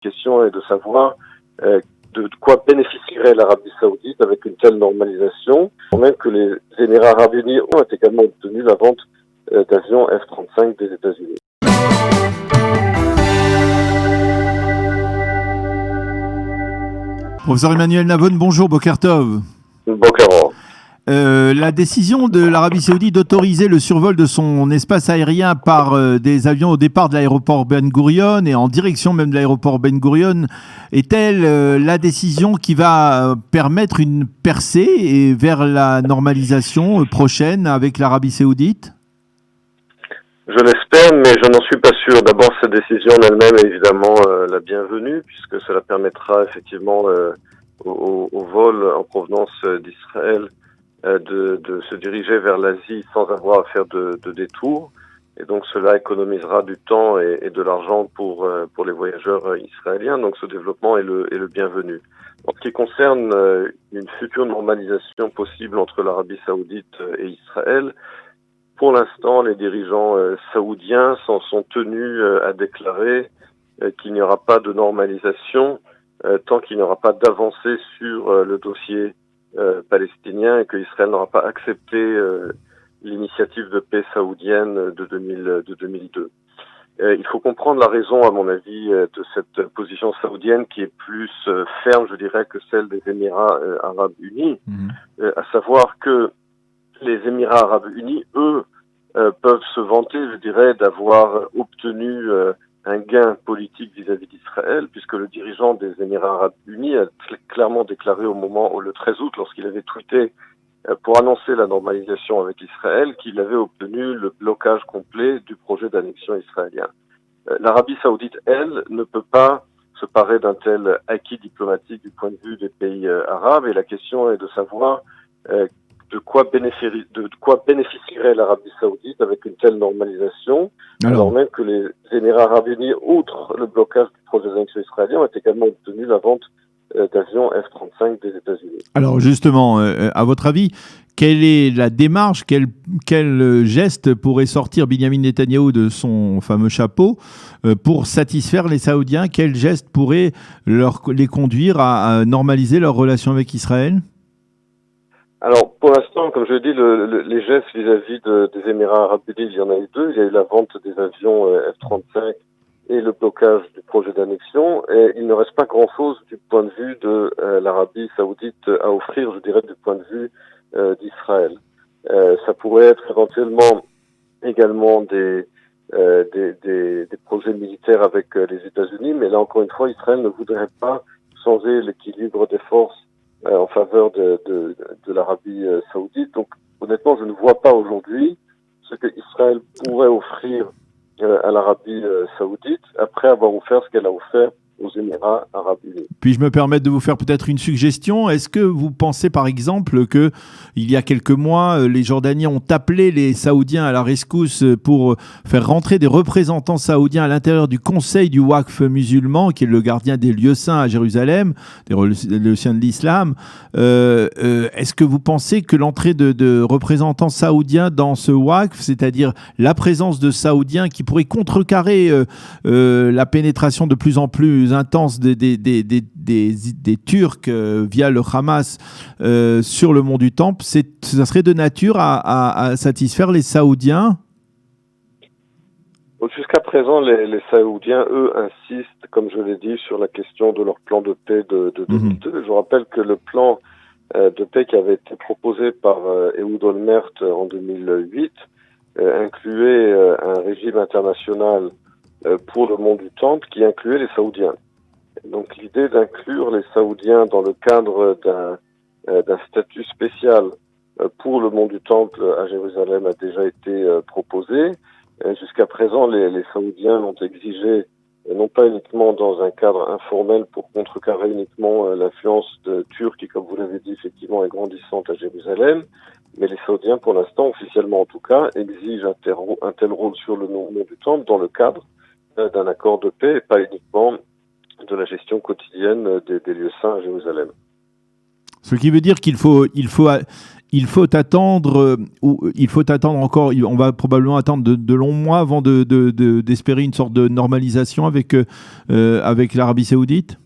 La question est de savoir de quoi bénéficierait l'Arabie Saoudite avec une telle normalisation, même que les Émirats Arabes Unis ont également obtenu la vente d'avions F-35 des États-Unis. Professeur Emmanuel Navon, bonjour, Boker Tov. Boker Or. La décision de l'Arabie Saoudite d'autoriser le survol de son espace aérien par des avions au départ de l'aéroport Ben Gurion et en direction même de l'aéroport Ben Gurion est-elle la décision qui va permettre une percée vers la normalisation prochaine avec l'Arabie Saoudite ? Je l'espère, mais je n'en suis pas sûr. D'abord, cette décision en elle-même est évidemment la bienvenue, puisque cela permettra effectivement au vol en provenance d'Israël de se diriger vers l'Asie sans avoir à faire de détour. Et donc cela économisera du temps et de l'argent pour les voyageurs israéliens. Donc ce développement est le bienvenu. En ce qui concerne une future normalisation possible entre l'Arabie Saoudite et Israël, pour l'instant, les dirigeants saoudiens s'en sont tenus à déclarer qu'il n'y aura pas de normalisation tant qu'il n'y aura pas d'avancée sur le dossier palestinien et qu'Israël n'aura pas accepté l'initiative de paix saoudienne de 2002. Il faut comprendre la raison, à mon avis, de cette position saoudienne qui est plus ferme, je dirais, que celle des Émirats Arabes Unis, à savoir que les Émirats Arabes Unis, eux, peuvent se vanter, je dirais, d'avoir obtenu un gain politique vis-à-vis d'Israël, puisque le dirigeant des Émirats Arabes Unis a clairement déclaré le 13 août, lorsqu'il avait tweeté pour annoncer la normalisation avec Israël, qu'il avait obtenu le blocage complet du projet d'annexion israélien. L'Arabie Saoudite, elle, ne peut pas se parer d'un tel acquis diplomatique du point de vue des pays arabes, et la question est de savoir de quoi bénéficierait l'Arabie Saoudite avec une telle normalisation, alors même que les Émirats Arabes Unis, outre le blocage du projet d'annexion israélien, ont également obtenu la vente d'avions F-35 des États-Unis. Alors justement, à votre avis, quelle est la démarche, quel geste pourrait sortir Binyamin Netanyahou de son fameux chapeau pour satisfaire les Saoudiens? Quel geste pourrait les conduire à normaliser leurs relations avec Israël? Alors, pour l'instant, comme je l'ai dit, les gestes vis-à-vis des Émirats Arabes Unis, il y en a eu deux. Il y a eu la vente des avions F-35 et le blocage du projet d'annexion. Et il ne reste pas grand-chose du point de vue de l'Arabie Saoudite à offrir, je dirais, du point de vue d'Israël. Ça pourrait être éventuellement également des projets militaires avec les États-Unis, mais là, encore une fois, Israël ne voudrait pas changer l'équilibre des forces en faveur de l'Arabie Saoudite. Donc, honnêtement, je ne vois pas aujourd'hui ce que Israël pourrait offrir à l'Arabie Saoudite après avoir offert ce qu'elle a offert aux Émirats Arabes Unis. Puis je me permets de vous faire peut-être une suggestion. Est-ce que vous pensez par exemple que il y a quelques mois, les Jordaniens ont appelé les Saoudiens à la rescousse pour faire rentrer des représentants saoudiens à l'intérieur du Conseil du Waqf musulman, qui est le gardien des lieux saints à Jérusalem, des lieux saints de l'islam. Est-ce que vous pensez que l'entrée de représentants saoudiens dans ce Waqf, c'est-à-dire la présence de Saoudiens qui pourraient contrecarrer la pénétration de plus en plus intense des Turcs via le Hamas sur le mont du Temple, ça serait de nature à satisfaire les Saoudiens? Jusqu'à présent, les Saoudiens, eux, insistent, comme je l'ai dit, sur la question de leur plan de paix de 2002. Je rappelle que le plan de paix qui avait été proposé par Ehud Olmert en 2008 incluait un régime international pour le mont du Temple qui incluait les Saoudiens. Donc l'idée d'inclure les Saoudiens dans le cadre d'un statut spécial pour le mont du Temple à Jérusalem a déjà été proposée. Jusqu'à présent, les Saoudiens l'ont exigé, non pas uniquement dans un cadre informel pour contrecarrer uniquement l'influence turque qui, comme vous l'avez dit, effectivement est grandissante à Jérusalem, mais les Saoudiens, pour l'instant, officiellement en tout cas, exigent un tel rôle sur le mont du Temple dans le cadre d'un accord de paix et pas uniquement de la gestion quotidienne des lieux saints à Jérusalem. Ce qui veut dire il faut attendre encore, on va probablement attendre de longs mois avant d'espérer une sorte de normalisation avec l'Arabie Saoudite?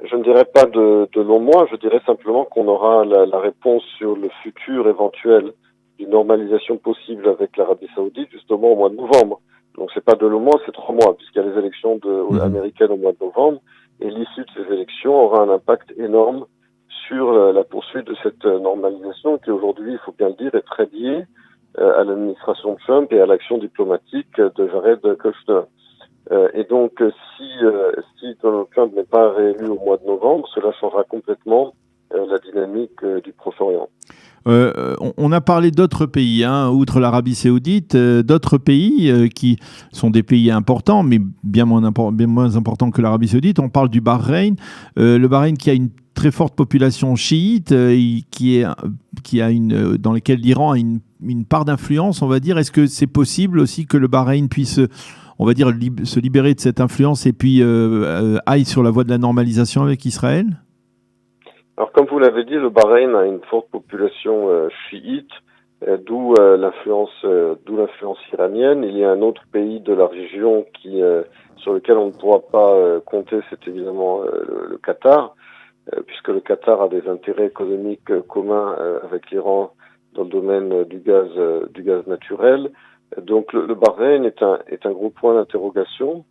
Je ne dirais pas de longs mois, je dirais simplement qu'on aura la réponse sur le futur éventuel d'une normalisation possible avec l'Arabie Saoudite justement au mois de novembre. Donc c'est pas de longs mois, c'est 3 mois, puisqu'il y a les élections américaines au mois de novembre, et l'issue de ces élections aura un impact énorme sur la poursuite de cette normalisation qui aujourd'hui, il faut bien le dire, est très liée à l'administration Trump et à l'action diplomatique de Jared Kushner. Et donc, si Donald Trump n'est pas réélu au mois de novembre, cela changera complètement la dynamique du Proche-Orient. On a parlé d'autres pays, hein, outre l'Arabie Saoudite, d'autres pays qui sont des pays importants, mais bien moins importants que l'Arabie Saoudite. On parle du Bahreïn. Le Bahreïn qui a une très forte population chiite, dans laquelle l'Iran a une part d'influence, on va dire. Est-ce que c'est possible aussi que le Bahreïn puisse, on va dire, se libérer de cette influence et puis aille sur la voie de la normalisation avec Israël? Alors, comme vous l'avez dit, le Bahreïn a une forte population chiite, d'où l'influence iranienne. Il y a un autre pays de la région sur lequel on ne pourra pas compter, c'est évidemment le Qatar, puisque le Qatar a des intérêts économiques communs avec l'Iran dans le domaine du gaz naturel. Donc, le Bahreïn est un gros point d'interrogation.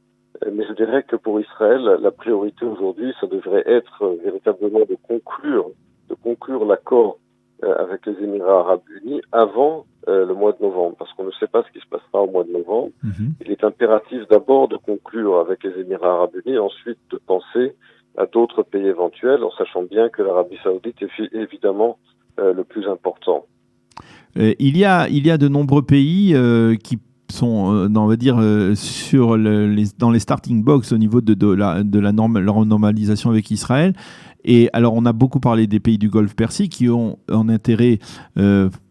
Mais je dirais que pour Israël, la priorité aujourd'hui, ça devrait être véritablement de conclure l'accord avec les Émirats arabes unis avant le mois de novembre, parce qu'on ne sait pas ce qui se passera au mois de novembre. Il est impératif d'abord de conclure avec les Émirats arabes unis, ensuite de penser à d'autres pays éventuels, en sachant bien que l'Arabie saoudite est évidemment le plus important. Il y a de nombreux pays qui sont, on va dire, dans les starting blocks au niveau de leur normalisation avec Israël. Et alors, on a beaucoup parlé des pays du Golfe Persique qui ont un intérêt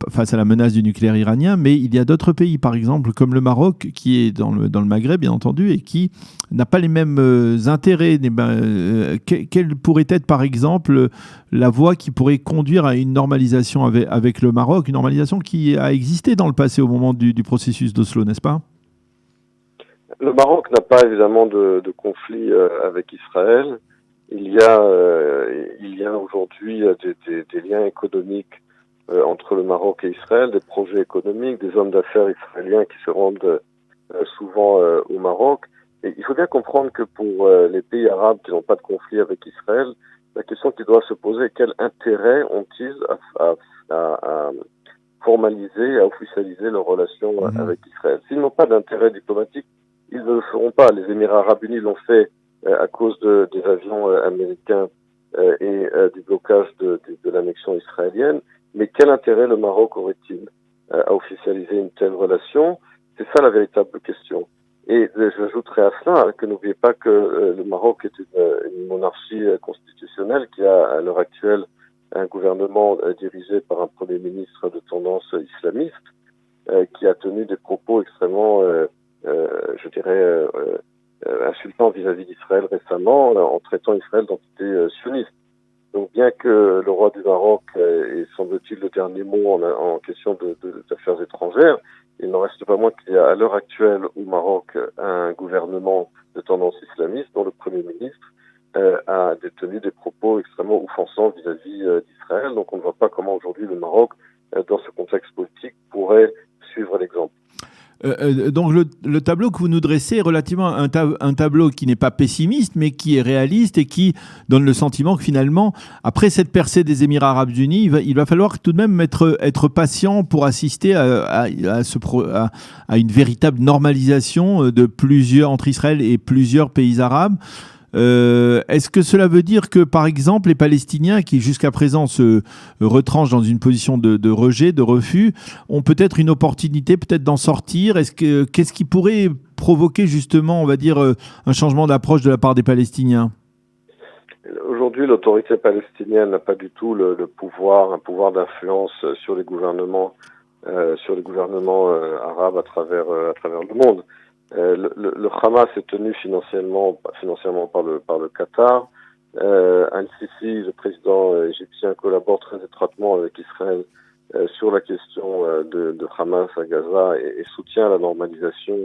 face à la menace du nucléaire iranien, mais il y a d'autres pays, par exemple, comme le Maroc, qui est dans le Maghreb, bien entendu, et qui n'a pas les mêmes intérêts. Quelle pourrait être, par exemple, la voie qui pourrait conduire à une normalisation avec le Maroc, une normalisation qui a existé dans le passé au moment du processus d'Oslo, n'est-ce pas? Le Maroc n'a pas évidemment de conflit avec Israël. Il y a aujourd'hui des liens économiques entre le Maroc et Israël, des projets économiques, des hommes d'affaires israéliens qui se rendent souvent au Maroc. Et il faut bien comprendre que pour les pays arabes qui n'ont pas de conflit avec Israël, la question qui doit se poser est quel intérêt ont-ils à formaliser, à officialiser leurs relations avec Israël. S'ils n'ont pas d'intérêt diplomatique, ils ne le feront pas. Les Émirats arabes unis l'ont fait à cause des avions américains et du blocage de l'annexion israélienne. Mais quel intérêt le Maroc aurait-il à officialiser une telle relation? C'est ça la véritable question. Et j'ajouterais à cela que n'oubliez pas que le Maroc est une monarchie constitutionnelle qui a à l'heure actuelle un gouvernement dirigé par un premier ministre de tendance islamiste qui a tenu des propos extrêmement, je dirais, insultant vis-à-vis d'Israël récemment, en traitant Israël d'entité sioniste. Donc bien que le roi du Maroc ait semble-t-il le dernier mot en question d'affaires étrangères, il n'en reste pas moins qu'il y a à l'heure actuelle au Maroc un gouvernement de tendance islamiste dont le Premier ministre a tenu des propos extrêmement offensants vis-à-vis d'Israël. Donc on ne voit pas comment aujourd'hui le Maroc, dans ce contexte politique, pourrait suivre l'exemple. Donc le tableau que vous nous dressez est relativement un tableau qui n'est pas pessimiste, mais qui est réaliste et qui donne le sentiment que finalement, après cette percée des Émirats arabes unis, il va falloir tout de même être patient pour assister à une véritable normalisation entre Israël et plusieurs pays arabes. Est-ce que cela veut dire que, par exemple, les Palestiniens qui jusqu'à présent se retranchent dans une position de rejet, de refus, ont peut-être une opportunité peut-être d'en sortir? Qu'est-ce qui pourrait provoquer justement, on va dire, un changement d'approche de la part des Palestiniens? Aujourd'hui, l'autorité palestinienne n'a pas du tout un pouvoir d'influence sur les gouvernements arabes à travers le monde. Le Hamas est tenu financièrement par le Qatar. Al-Sisi, le président égyptien, collabore très étroitement avec Israël sur la question de Hamas à Gaza et soutient la normalisation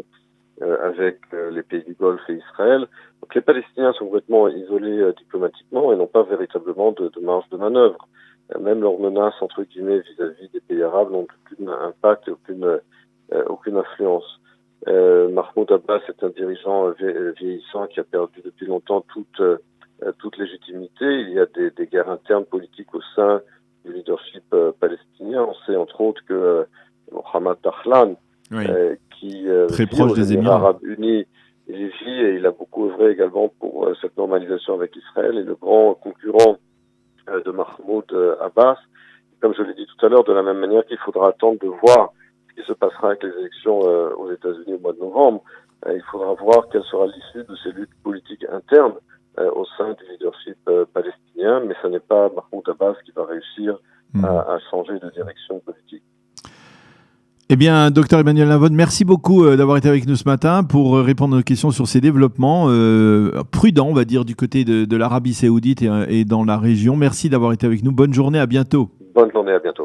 avec les pays du Golfe et Israël. Donc les Palestiniens sont complètement isolés diplomatiquement et n'ont pas véritablement de marge de manœuvre. Même leurs menaces, entre guillemets, vis-à-vis des pays arabes n'ont aucun impact et aucune influence. Mahmoud Abbas est un dirigeant vieillissant qui a perdu depuis longtemps toute légitimité. Il y a des guerres internes politiques au sein du leadership palestinien. On sait entre autres que Mohamed Dahlan, Oui. qui Très vit proche aux des Émirats Émirats. arabes unis, il y vit et il a beaucoup œuvré également pour cette normalisation avec Israël, et le grand concurrent de Mahmoud Abbas. Comme je l'ai dit tout à l'heure, de la même manière qu'il faudra attendre de voir ce qui se passera avec les élections aux États-Unis au mois de novembre. Il faudra voir quelle sera l'issue de ces luttes politiques internes au sein du leadership palestinien, mais ce n'est pas Mahmoud Abbas qui va réussir à changer de direction politique. Eh bien, docteur Emmanuel Lavaude, merci beaucoup d'avoir été avec nous ce matin pour répondre à nos questions sur ces développements prudents, on va dire, du côté de l'Arabie Saoudite et dans la région. Merci d'avoir été avec nous. Bonne journée, à bientôt. Bonne journée, à bientôt.